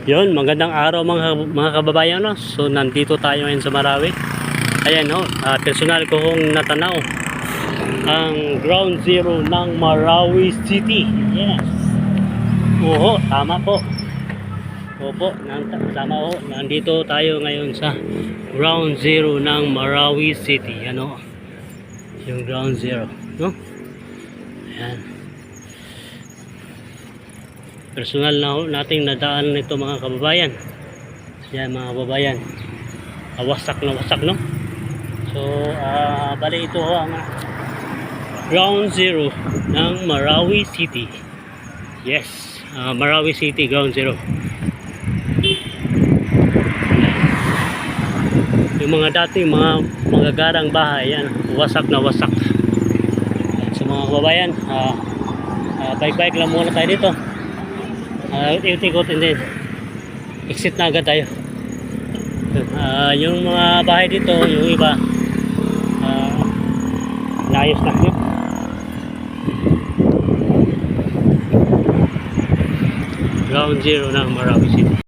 Yun, magandang araw mga kababayan, no? So nandito tayo ngayon sa Marawi. Ayan, no, personal ko kong natanaw ang ground zero ng Marawi City. Yes. Oo, tama po. Opo, tama po. Nandito tayo ngayon sa ground zero ng Marawi City. Ano? Yung ground zero, no? Ayan. Personal na nating nadaan nito mga kababayan. Yan mga kababayan. Wasak na wasak, no? So, bali ito ho ang ground zero ng Marawi City. Yes, Marawi City ground zero. Yung mga dating mga garang bahay, yan, wasak na wasak. So mga kababayan, bike-bike lang muna tayo dito. Ikot-ikotin din. Exit na agad tayo. Yung mga bahay dito, yung iba layos na, no? Ground zero ng Marawi City.